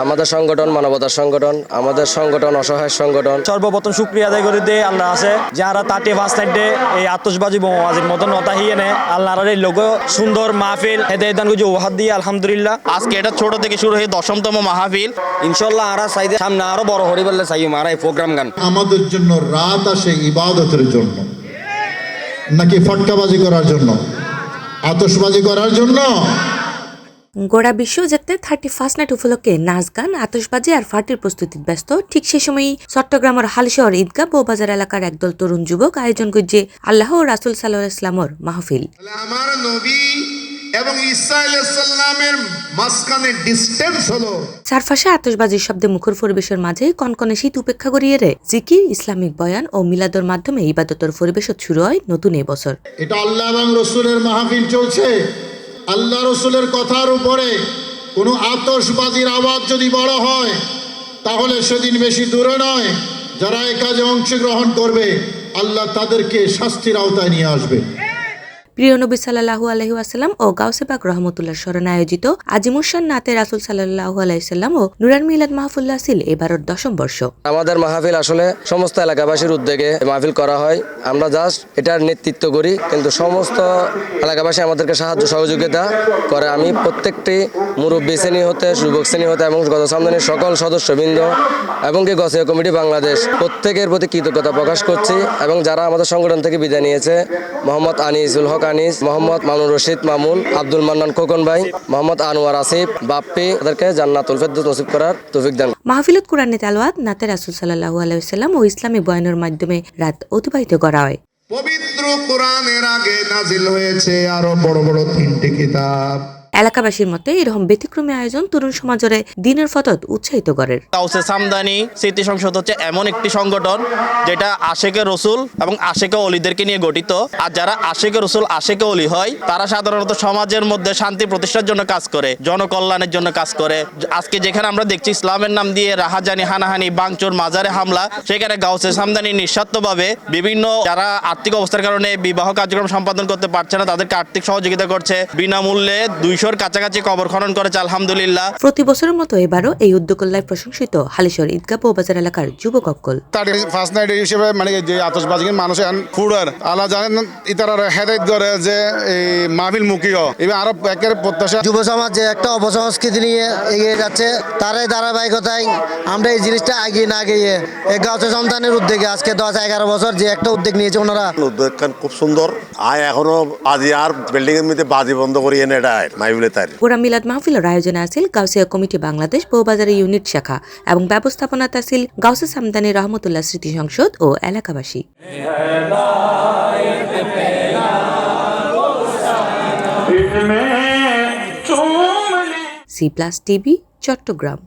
আমাদের সংগঠন মানবতার সংগঠন, আমাদের সংগঠন অসহায় সংগঠন। সর্বপ্রথম শুকরিয়া আদায় করে দিয়ে আল্লাহ আছে যারা তাতে ফার্স্ট নাইটে এই আতশবাজি বোমাবাজির মতন নতা হিয়ে নে আল্লাহর এই লোগো সুন্দর মাহফিল হেদায়েত দান কিছু ওহাদ দিয়ে আলহামদুলিল্লাহ আজকে এটা ছোট থেকে শুরু হয়ে 10তম মাহফিল। ইনশাআল্লাহ আরা চাইতে সামনে আরো বড় হরি বললে চাই মারা এই প্রোগ্রাম গান। আমাদের জন্য রাত আসে ইবাদতের জন্য নাকি ফটকাবাজি করার জন্য, আতশবাজি করার জন্য? গোড়া বিশ্ব যাতে 31st নাইট উপলক্ষে নাচ গান আতশবাজি আর ফাটির প্রস্তুতিত ব্যস্ত। ঠিক সে সময়ই চট্টগ্রামের হালিশহর ঈদগাহ বউবাজার এলাকার একদল তরুণ যুবক আয়োজন করছে আল্লাহ ও রাসূল সাল্লাল্লাহু আলাইহি ওয়াসাল্লামের মাহফিল। আমার নবী এবং ঈসা আলাইহিস সালামের মাঝখানে ডিসটেন্স হলো। চারপাশে আতশবাজির শব্দে মুখর পরিবেশের মাঝে কনকনে শীত উপেক্ষা করিয়ে রে জিকির, ইসলামিক বয়ান ও মিলাদের মাধ্যমে ইবাদতের পরিবেশ শুরু হয় নতুন এই বছর। এটা আল্লাহ এবং রাসূলের মাহফিল চলছে। আল্লাহ রাসূলের কথার উপরে কোনো আতশবাজির আওয়াজ যদি বড় হয় তাহলে সেদিন বেশি দূরে নয়, যারা এই কাজে অংশগ্রহণ করবে আল্লাহ তাদেরকে শাস্তির আওতায় নিয়ে আসবে। প্রিয় নবী সাল্লাল্লাহু আলাইহি ওয়াসাল্লাম ও গাউসে পাক রহমতুল্লাহর স্মরণে আয়োজিত আজিমুশান নাতে রাসূল সাল্লাল্লাহু আলাইহি সাল্লাম ও নুরান মিলাদ মাহফিল আসিল এবারের 10ম বর্ষ। আমাদের মাহফিল আসলে সমস্ত এলাকাবাসীর উদ্যোগে মাহফিল করা হয়। আমরা জাস্ট এটার নেতৃত্ব করি, কিন্তু সমস্ত এলাকাবাসী আমাদেরকে সাহায্য সহযোগিতা করে। আমি প্রত্যেকটি মুরব্বী শ্রেণী হতে, যুবক শ্রেণী হতে এবং গত সামদানির সকল সদস্যবৃন্দ এবং কি গসিয়া কমিটি বাংলাদেশ প্রত্যেকের প্রতি কৃতজ্ঞতা প্রকাশ করছি। এবং যারা আমাদের সংগঠন থেকে বিদায় নিয়েছে, মোহাম্মদ আনিসুল হক আনিস, মোহাম্মদ মামুন রশিদ মামুন, আব্দুল মান্নান খোকন ভাই, মোহাম্মদ আনোয়ার আসিফ বাপ্পি, তাদেরকে জান্নাতুল ফেরদৌস নসিব করার তৌফিক দান। মাহফিলত কোরআনে তেলাওয়াত, নাতে রাসূল সাল্লাল্লাহু আলাইহি ওয়াসাল্লাম ও ইসলামী বয়ানের মাধ্যমে রাত অতিবাহিত করা হয়। পবিত্র কোরআনের আগে নাজিল হয়েছে আরো বড় বড় 3টি কিতাব। এলাকাবাসীর মতে এরকম ব্যতিক্রমী আয়োজন তরুণ সমাজরে দিনের ফতত উৎসাহিত করে। গাউসে সামদানি স্মৃতি সংসদ হচ্ছে এমন একটি সংগঠন যেটা আশেকে রসুল এবং আশেকে অলিদেরকে নিয়ে গঠিত। আর যারা আশেকে রসুল আশেকে অলি হয় তারা সাধারণত সমাজের মধ্যে শান্তি প্রতিষ্ঠার জন্য কাজ করে, জনকল্যাণের জন্য কাজ করে। আজকে যেখানে আমরা দেখছি ইসলামের নাম দিয়ে রাহাজানি, হানাহানি, বাংচোর, মাজারে হামলা, সেখানে গাউসে সামদানি নিঃস্বার্থভাবে বিভিন্ন যারা আর্থিক অবস্থার কারণে বিবাহ কার্যক্রম সম্পাদন করতে পারছে না তাদেরকে আর্থিক সহযোগিতা করছে। বিনামূল্যে 200 কাছাকাছি কবর খনন করেছে আলহামদুলিল্লাহ। প্রতি বছরের মতো এবারও এই উদ্যোগের প্রশংসিত হালিশহর ঈদগাহ বউবাজার এলাকার যুবক অক্কল। ফার্স্ট নাইট হিসেবে মানে যে আতশবাজি মানুষ ফুড়ার আল্লাহ জানেন ইতারা হেদায়েত করে যে এই মাহফিল মুখিও এবং আরো একের প্রত্যাশা যুব সমাজ যে একটা অপসংস্কৃতি নিয়ে এগিয়ে যাচ্ছে, তারাই ধারাবাহিকতায় আমরা এই জিনিসটা এগিয়ে না গিয়ে এই গাউসে সন্তানের উদ্যোগে আজকে 10-11 বছর যে একটা উদ্যোগ নিয়েছে ওনারা। উদ্যোগ খুব সুন্দর। এখনো বাজি আর বিল্ডিং এর মধ্যে বাজি বন্ধ করি এনে এটা মাহফিলে তাই। পুরা মিলাদ মাহফিলের আয়োজনে আছিল গাউসিয়া কমিটি বাংলাদেশ বউবাজার ইউনিট শাখা এবং ব্যবস্থাপনাতে আছিল গাউসে সামদানি রহমতুল্লাহ স্মৃতি সংসদ ও এলাকাবাসী। C+ TV Chittagong.